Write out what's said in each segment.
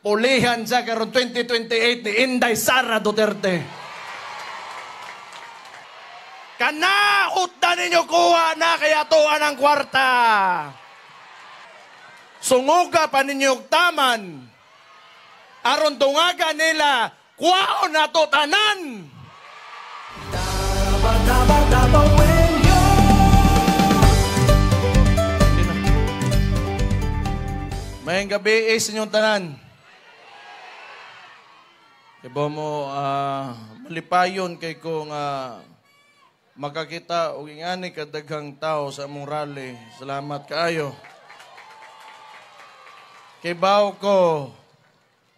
pulihan sa karon 2028 ni Inday Sara Duterte. Kanaot na ninyo kuha na kaya tuan ang kwarta. Sunguga pa ninyo taman. Aron tungaga nila, kuwaon na to tanan. Mayang gabi sa inyong tanan. Iba mo, malipayon kay kung makakita o ingani kadaghang tao sa among rally. Salamat kaayo. Kay baw ko,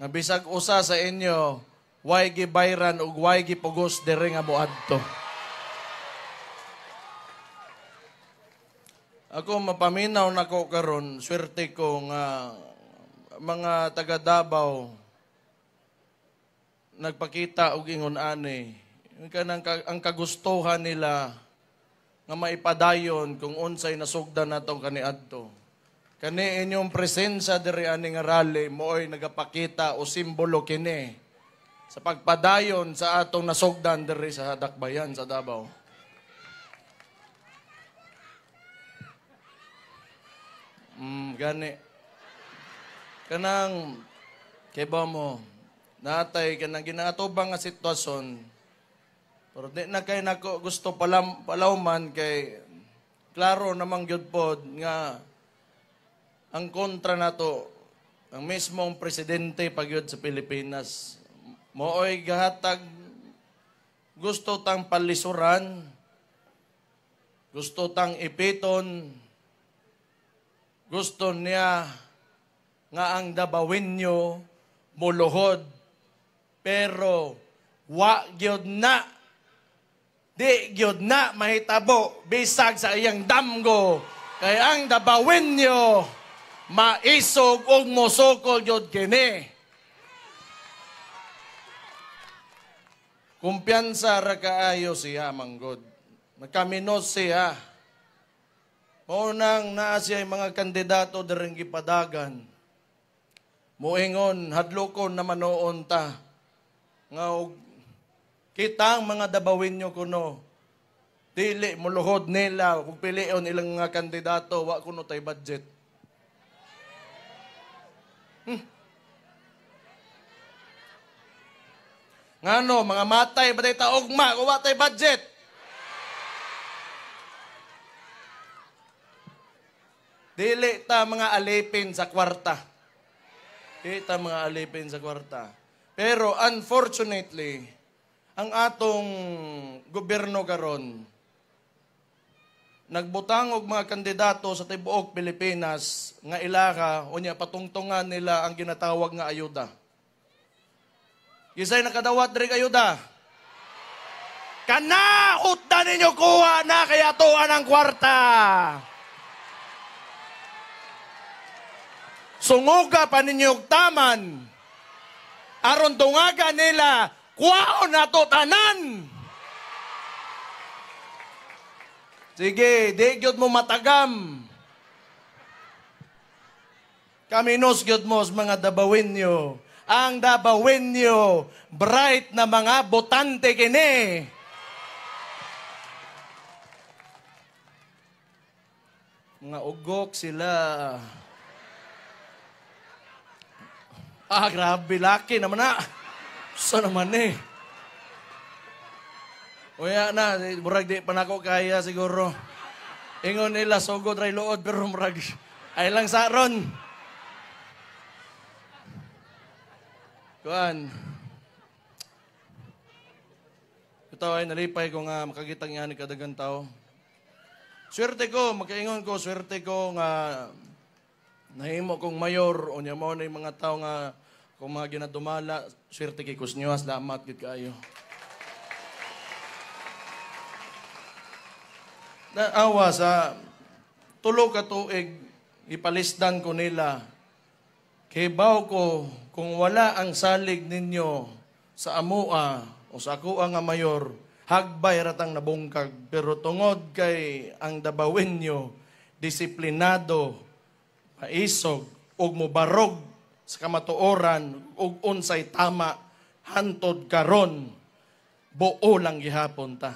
nga bisag usa sa inyo, way gibayran ug way gipugos diri nga moadto. Ako mapaminaw nako karon, swerte ko nga mga taga Davao nagpakita og ingon ani. Ang kagustuhan nila nga maipadayon kung unsay nasugdan nato kaniadto. Kani inyong presensya diri ani nga rally mooy nagapakita o simbolo kini sa pagpadayon sa atong nasugdan diri sa Dakbayan sa Davao. Gani. Kanang keba mo natay kanang ginaatubang nga sitwasyon. Pero di na kay nako gusto palawman kay klaro namang gyud pod nga ang kontra nato ang mismong presidente pagyud sa Pilipinas. Mooy gahatag gusto tang palisuran, gusto tang ipiton, gusto niya nga ang Davaoenyo muluhod. Pero wa gyud na, di gyud na mahitabo bisag sa iyang damgo. Kay ang Davaoenyo maisog og mosokol gyud kini. Kumpiyansa ra kaayo siya manggod. Nagkaminos siya. Unang naa siya mga kandidato daring gipadagan. Muingon, hadlokon na manoon ta. Nga kita ang mga Davaoenyo kuno. Dili muluhod nila kung pilion ilang mga kandidato, wa kuno tay budget. Ngano, mga matay ba tay taogma kung wa tay budget? Dili ta mga alipin sa kwarta. Dili ta mga alipin sa kwarta. Pero unfortunately, ang atong gobyerno karon nagbutang og mga kandidato sa tibuok Pilipinas nga ilaka unya patungtungan nila ang ginatawag nga ayuda. Kisay nakadawat diri ayuda. Kanaot na ninyo kuha na kaya tuan ang kwarta. Sunguga pa ninyo taman. Aron tungaga nila, kuwaon na to tanan. Sige, di gyud mo matagam. Kaminos gyud mo mga Davaoenyo. Ang Davaoenyo, bright na mga botante kini. Mga ugok sila. Grabe, laki naman na. Saan naman eh? Uya na, murag di pa nako kaya siguro. Ingon nila, sugod ray luod, pero murag ay lang sa ron. Kuan. Ito ay nalipay ko nga makakitang yan ni kadagang tao. Swerte ko, magkaingon ko, swerte ko nga nahimo kong mayor, o niya mo na yung mga tao nga kung mga ginadumala, swerte kay Kusnyo, salamat gid kayo. Naawa sa tulo ka tuig, ipalisdan ko nila, kay baw ko, kung wala ang salig ninyo sa amua o sa akuha nga mayor, hagbay ratang nabungkag. Pero tungod kay ang Davaoenyo, disiplinado, maisog, ug mobarog sa kamatuoran ug unsay tama hantod karon buo lang gihapon ta.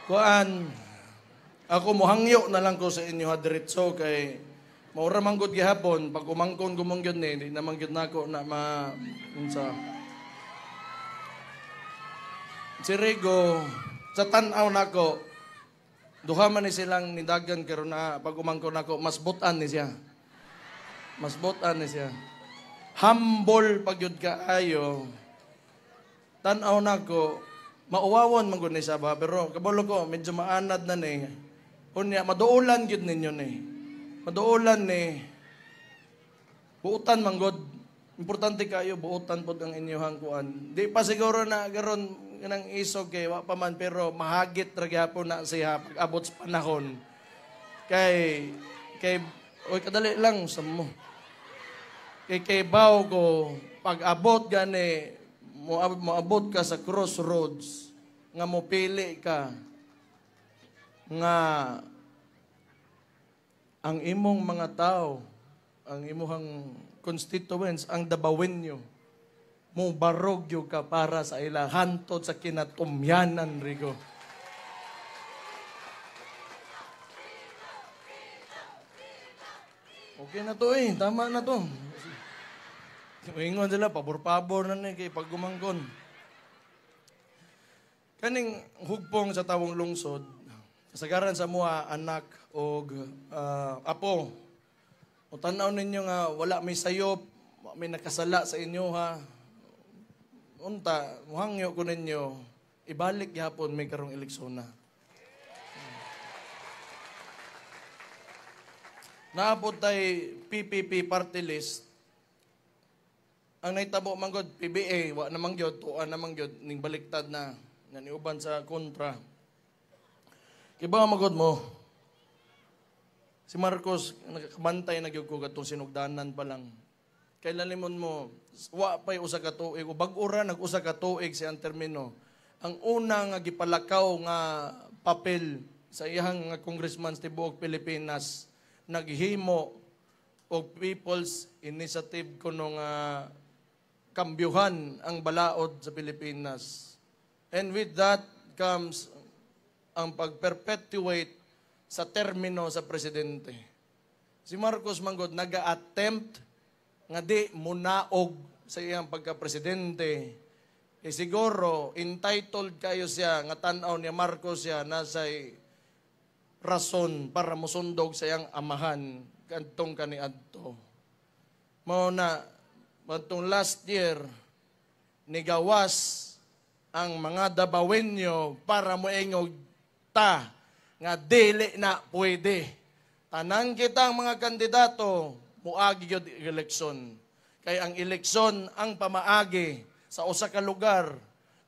Kuan, ako mohangyo na lang ko sa inyo ha diretso kay maura man gud gihapon pag umangkon gumongyod ni di naman gyud nako na unsa. Si Rigo sa tan-aw nako duha man ni silang nidagan karon na pag umangkon nako mas butan ni siya. Mas butan ni siya. Humble pag yun kaayo. Tan-aw nako mauwawon man gud ni siya ba pero kabalo ko medyo maanad na ni. Unya maduulan gyud ninyo ni. Maduulan ni. Buutan man gud. Importante kayo buutan pod ang inyong kuan. Di pa siguro na garon nang isog kay wa pa man pero mahagit ra gyapon na siya pag abot sa panahon. Kay oy kadali lang sa mo. Kay baw ko pag abot gani moabot ka sa crossroads nga mopili ka nga ang imong mga tao, ang imong constituents, ang Dabawenyo, mo barogyo ka para sa ila hantod sa kinatumyanan, Rigo. Okay na to tama na to. Ingon sila, pabor-pabor na kay paggumangkon. Kaning hugpong sa tawong lungsod, kasagaran sa mga anak o apo, o tanaw ninyo nga wala may sayop, may nakasala sa inyo ha. Unta, muhangyo ko ninyo, ibalik yapon may karong eleksyon na. Naabot tay PPP party list. Ang naitabo manggod PBA wa namang gyud tuan namang gyud ning baliktad na niuban sa kontra. Kiba magod mo. Si Marcos nakabantay na gyud ko katong sinugdanan pa lang. Kay lalimon mo wa pay usa ka tuig o bag-ura nag-usa ka tuig siyang termino. Ang una nga gipalakaw nga papel sa iyang nga congressman sa tibuok Pilipinas naghimo og People's Initiative kuno nga kambyuhan ang balaod sa Pilipinas. And with that comes ang pag-perpetuate sa termino sa presidente. Si Marcos manggod naga-attempt nga di munaog sa iyang pagka-presidente. E siguro entitled kayo siya nga tan-aw ni Marcos siya nasay rason para musundog sa iyang amahan kadtong kaniadto. Mao na matong last year, nigawas ang mga Dabawenyo para moengog ta nga dili na pwede. Tanan kitang mga kandidato, muagi gyud eleksyon. Kay ang eleksyon ang pamaagi sa usa ka lugar.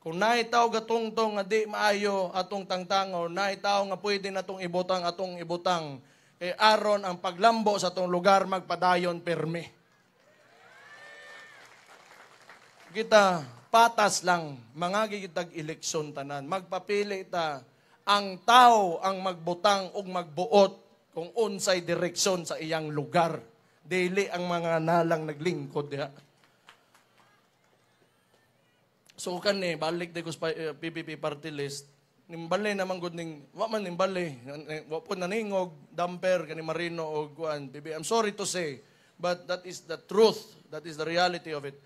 Kung naitaw gatungtong nga di maayo atong tangtango, naitaw nga pwede natong ibutang atong ibutang. Kay aron ang paglambo sa atong lugar magpadayon perme. Kita patas lang, mga gigitag eleksyon tanan. Magpapili ta, ang tao ang magbutang ug magbuot kung unsay direksyon sa iyang lugar. Dili ang mga nalang naglingkod diha. So kani balik di ko sa PPP party list. Nimbali naman gud ning wa man nimbali, wa po naningog damper kani Marino og kuan PPP. I'm sorry to say, but that is the truth. That is the reality of it.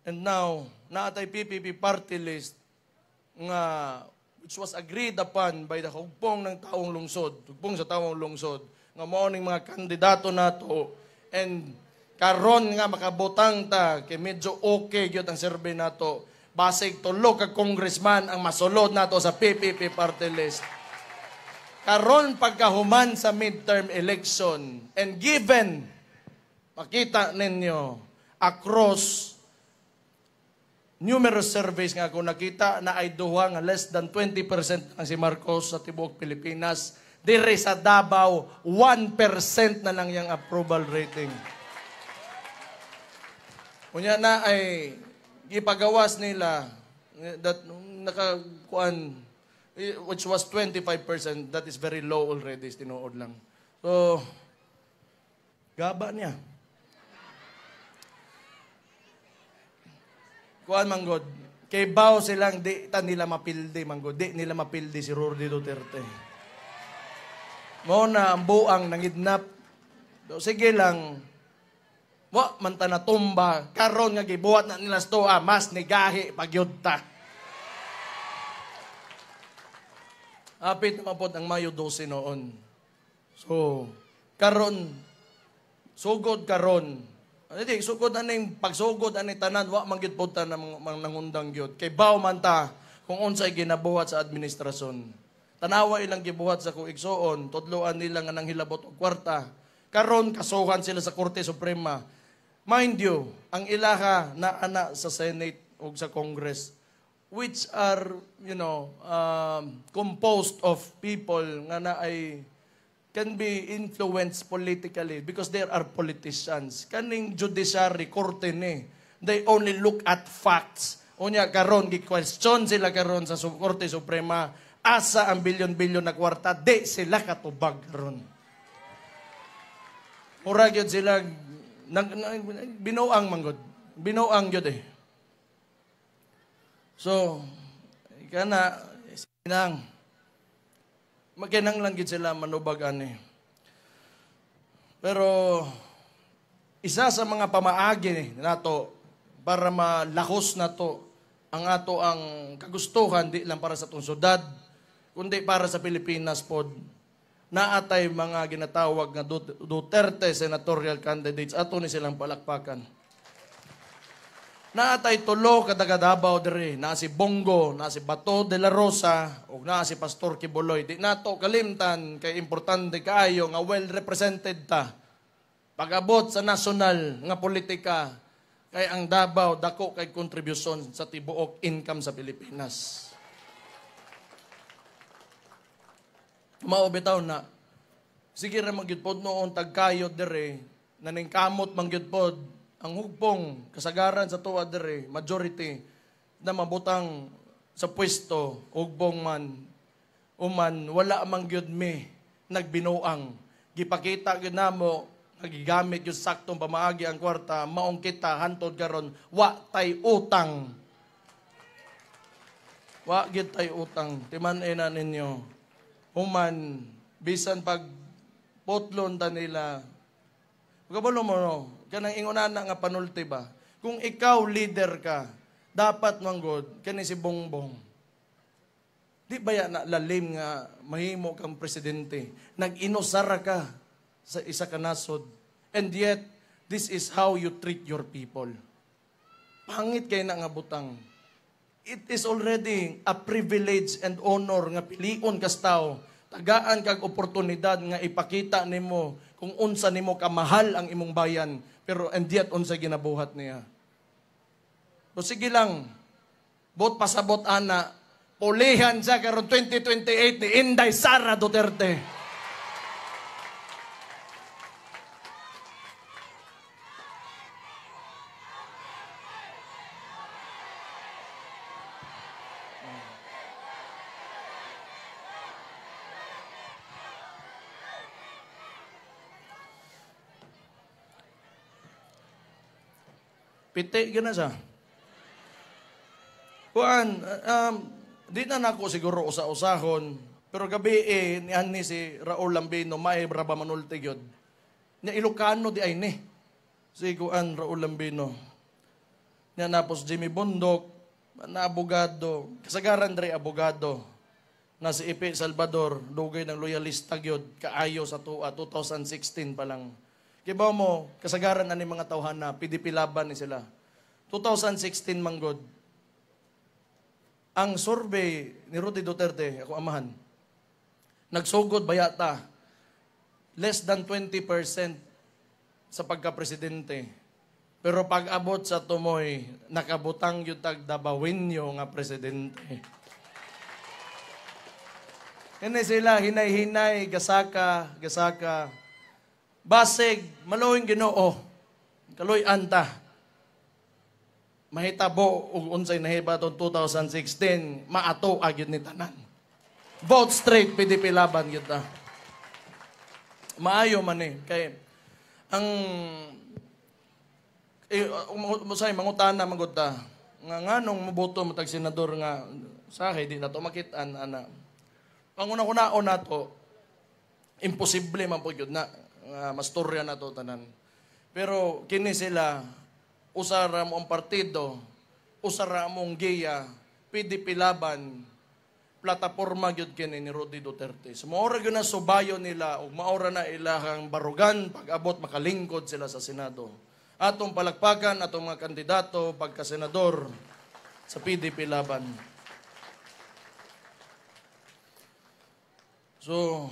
And now, naatay PPP party list nga which was agreed upon by the hugpong ng taong lungsod, hugpong sa taong lungsod, nga mao ning mga kandidato nato and karon nga makabutang ta kay medyo okay gyud ang survey nato. Basig tulo ka congressman ang masulod nato sa PPP party list. Karon pagkahuman sa midterm election and given makita ninyo across numerous surveys nga ako nakita na ay duha nga less than 20% ang si Marcos sa tibuok Pilipinas. Dire sa Davao, 1% na lang yung approval rating. Unya na ay ipagawas nila that nakakuan which was 25%, that is very low already, tinuod lang. So, gaba niya. Kuan manggod, kay baw silang di ta nila mapildi manggod, di nila mapildi si Rudy Duterte. Mo na ang buang nangidnap. So, sige lang, wa man ta natumba karon nga gibuhat na nila stoa mas nigahi pagyud ta. Apit naman po ang Mayo 12 noon. So, karon sugod karon. Hindi, sugod aning pagsugod aning tanan wa man gyud po ta nangundang gyud. Kay baw man ta kung unsay ginabuhat sa administrasyon. Tanawa ilang gibuhat sa kuigsoon, tudloan nila nga nang hilabot og kwarta. Karon kasuhan sila sa Korte Suprema. Mind you, ang ilaha na ana sa Senate o sa Congress, which are, composed of people nga na ay can be influenced politically because there are politicians. Kaning judiciary, korte ni, they only look at facts. Unya karon gi-question sila karon sa Korte Suprema, asa ang bilyon-bilyon na kwarta, di sila katubag karon. Mura gyud sila binuang manggod. Binuang gyud eh. So, kana sinang makinang lang gyud sila manubag ani. Pero isa sa mga pamaagi nato para malahos nato ang ato ang kagustuhan di lang para sa atong syudad kundi para sa Pilipinas pod. Naatay mga ginatawag nga Duterte senatorial candidates, ato ni silang palakpakan. Naatay tulo kadagadabaw diri, na si Bongo, na si Bato de la Rosa, ug na si Pastor Kibuloy. Di nato kalimtan kay importante kaayo nga well represented ta. Pag-abot sa nasyonal nga politika, kay ang Davao dako kay kontribusyon sa tibuok income sa Pilipinas. Mao bitaw na sige ra magyud pod noon tagkayod dire naning kamot mangyud pod ang hugpong kasagaran sa tuwa dire majority na mabutang sa pwesto hugpong man uman wala mangyud mi nagbinuang gipakita gyud namo nagigamit gyud saktong pamaagi ang kwarta maong kita hantod karon wa tay utang wa gyud tay utang timan-ina ninyo. Human, bisan pag potlon ta nila. Pagkabalo mo, no? Kanang ingunan nga panulti ba? Kung ikaw leader ka, dapat manggod, kani si Bongbong. Di ba yan lalim nga mahimo kang presidente? Nag-inosara ka sa isa ka nasod. And yet, this is how you treat your people. Pangit kayo na nga butang. It is already a privilege and honor nga pilion kas tao. Tagaan kag oportunidad nga ipakita nimo kung unsa nimo kamahal ang imong bayan. Pero and yet unsa ginabuhat niya. So sige lang. Bot pasabot ana. Pulihan sa karon 2028 ni Inday Sara Duterte. Piti, gana siya. Kuan, di na nako siguro usa-usahon, pero gabi ni si Raul Lambino, may braba manulti yun. Niya Ilocano di ay ni. Si Kuan Raul Lambino. Niya napos Jimmy Bundok, na abogado, kasagaran dre abogado, na si Ipe Salvador, dugay ng loyalista yun, kaayo sa 2016 pa lang. Kibaw mo, kasagaran na ni mga tawhan na, pidipilaban ni sila. 2016 manggod. Ang survey ni Rudy Duterte, ako amahan, nagsugod bayata, less than 20% sa pagka-presidente. Pero pag abot sa tumoy, nakabutang yung tagdabawinyo nga presidente. Kani sila, hinay-hinay, gasaka. Basig, maluwing Ginoo, kaloy anta. mahitabo ug unsay nahiba atong 2016 maato agyud ni tanan. Vote straight PDP laban gyud ta. Maayo man ni kay ang musay mangutana magud ta nga nganong moboto matag senador nga sahay di nato makit-an ana. Panguna-kunaon nato imposible man pud gyud na mastorya nato tanan. Pero kini sila usara mo ang partido, usara mo ang giya, PDP laban, plataporma gyud kini ni Rudy Duterte. So maora gyud na subayo nila ug maora na ilahang barugan pag-abot makalingkod sila sa Senado. Atong palakpakan atong mga kandidato pagka-senador sa PDP laban. So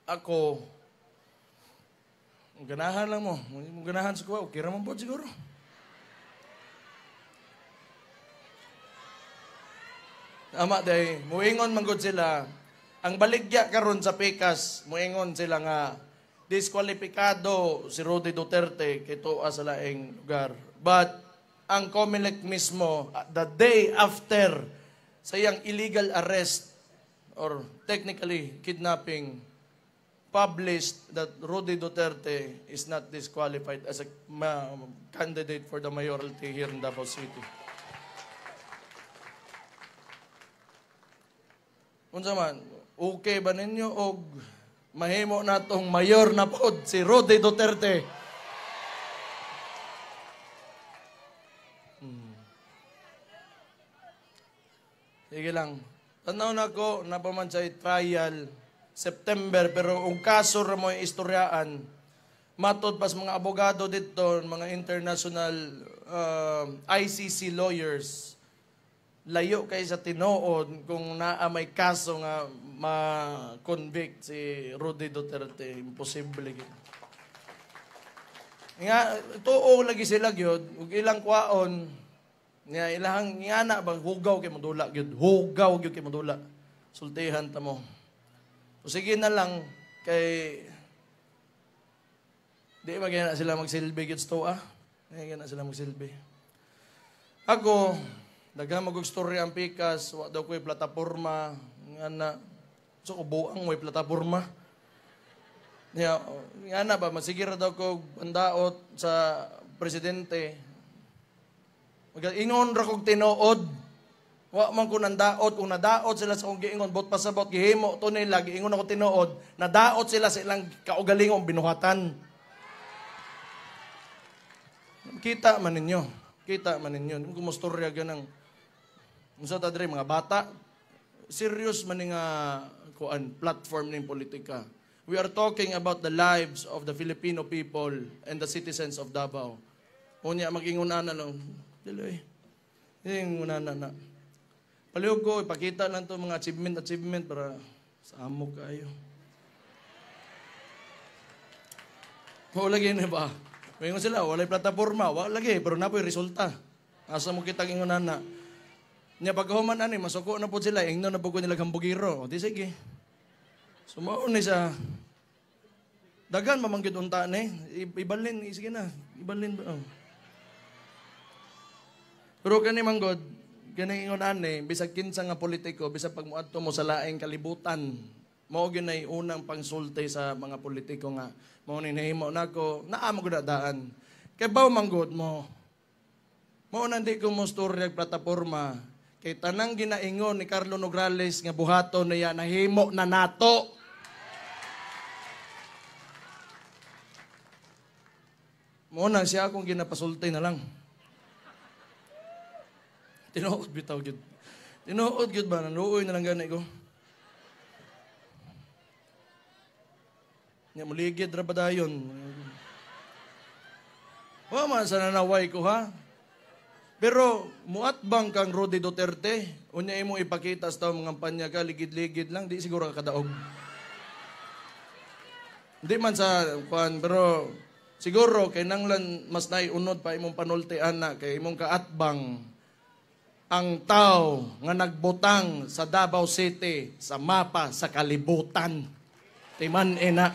ako ganahan lang mo. Ganahan sa kuwa. Okay raman po siguro. Ama day, muingon manggod sila. Ang baligya karon sa PECAS, muingon sila nga diskwalipikado si Rudy Duterte kay tuwa sa laing lugar. But ang COMELEC mismo, the day after sa iyang illegal arrest or technically kidnapping, published that Rudy Duterte is not disqualified as a candidate for the mayoralty here in Davao City. Unsa man, okay ba ninyo og mahimo natong mayor na pod si Rudy Duterte? Sige lang. Tanaw na ko na pa man sa trial September, pero ang kaso ra mo istoryaan, matod pas mga abogado dito, mga international ICC lawyers, layo kay sa tinuod kung naa may kaso nga ma-convict si Rudy Duterte. Imposible gyud. Nga tuo lagi sila gyud ug ilang kwaon nga ilahang ngana bang hugaw kay madula gyud. Hugaw gyud kay madula. Sultihan ta mo. O sige na lang, kay di magiging na sila magsilbi gits to Magiging na sila magsilbi. Ako, daghang mag-story ang PECAS, wa daw ko'y plataporma, nga na, so ko buang may plataporma. Nga na ba, masigira daw ko bandaot sa presidente. Ingon ra kong tinuod. Wa man ko nandaot, kung nadaot sila sa kong giingon, bot pasabot, gihimo to nila, giingon ako tinuod, nadaot sila sa ilang kaugalingong binuhatan. Kita man ninyo. Kita man ninyo. Kung mustorya ganang, unsa ta diri mga bata, serious man nga kuan platform ning politika. We are talking about the lives of the Filipino people and the citizens of Davao. Unya mag-ingon na lang, dili. Ingon na. Palihog ko, ipakita lang ito mga achievement para sa amo kayo. Wala lagi na ba? Mayroon sila, walay plataforma, wala lagi, pero napoy resulta. Asa mo kitang ingunan na. Nya pagkahuman ani, masuko na po sila, ingno na po ko nila gambugiro. O di sige. Sumaon ni sa dagan mamanggid unta ni. Ibalin, sige na. Ibalin. Oh. Pero kani manggod, kani ingon ani, bisag kinsa nga politiko, bisag pag muadto mo sa laing kalibutan, mao gyud unang pangsulti sa mga politiko nga mao ni nahimo nako naa mo gud daan. Kay baw manggod mo. Mao nandi ko mo storya plataporma kay tanang ginaingon ni Carlo Nograles nga buhaton niya nahimo na nato. Mao na siya akong ginapasulti na lang. Tinuod bitaw gyud. Tinuod gyud ba naluoy na lang gani ko. Nya muligid ra ba dayon? Wa man sa nanaway ko ha. Pero muatbang kang Rudy Duterte, unya imo ipakita sa taong mga panya ka ligid-ligid lang, di siguro ka kadaog. Hindi man sa kuan, pero siguro kay nanglan mas naiunod pa imong panultian na kay imong kaatbang ang tao nga nagbutang sa Davao City sa mapa sa kalibutan. Timan ena.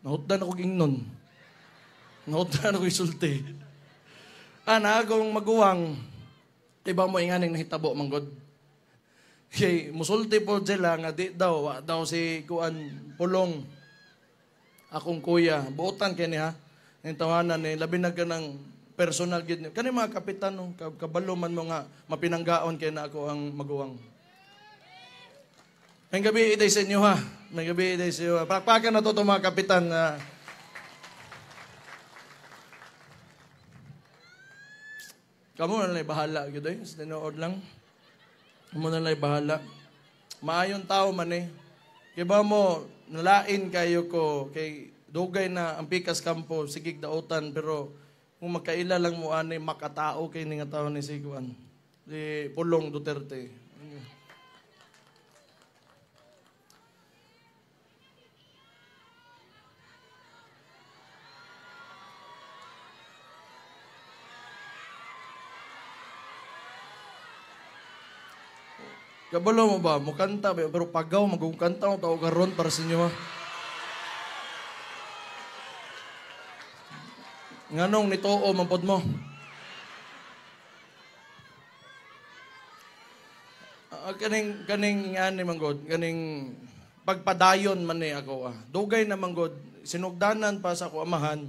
Nahutdan ako gingnon. Nahutdan ako isulti. Ana, akong maguwang, iba mo inganing nahitabo, manggod. Kay, musulti po sila nga di daw, wa daw si Kuan Pulong. Akong kuya, buotan kini ha. Yung tawanan ni, labi na ka ng personal gid niyo. Kani mga kapitan, no? Kabalo man mo nga, mapinanggaon kay na ako ang maguwang. May gabi iday sa inyo ha. May gabi iday sa inyo ha. Pakpakan na to mga kapitan. Kamu na lang bahala. Gidoy, tinood lang. Kamu na lang bahala. Maayon tao man eh. Kiba mo, nalain kayo ko. Kay dugay na ang pikas kampo, sigig dautan. Pero kung magkaila lang mo ani makatao kay ni nga tao ni Siguan. Si Pulong Duterte. Kabalo mo ba? Mukanta ba? Pero pagaw, magkanta mo tao karon para sa inyo ha. Nganong nitoo mampod mo? Kaning ani manggod, kaning pagpadayon man ni ako Dugay na manggod, sinugdanan pa sa ako amahan.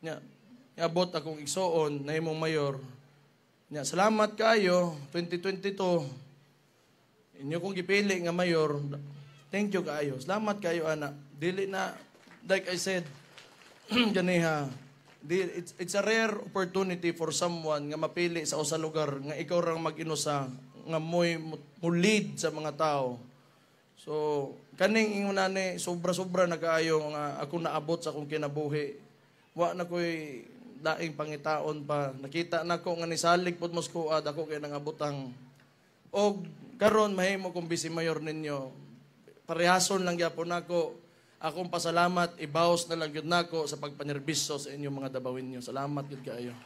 Nya, abot akong igsoon na imong mayor. Nya, salamat kayo 2022. Inyo kong gipili nga mayor, thank you kaayo. Salamat kayo, anak. Dili na, like I said, ganiha, it's a rare opportunity for someone nga mapili sa usa lugar nga ikaw rang mag-inusa, nga mo'y lead sa mga tao. So, kaning ingon nani, sobra-sobra na kaayo nga ako naabot sa akong kinabuhi. Wa na ko'y daing pangitaon pa. Nakita na ko nga nisalig pod Moscow ako kay nangabutang. Og karon mahimo kong vice mayor ninyo. Parehason lang gyapon nako. Akong pasalamat ibaos na lang gyud nako sa pagpanerbiso sa inyong mga dabawin niyo. Salamat gyud kaayo.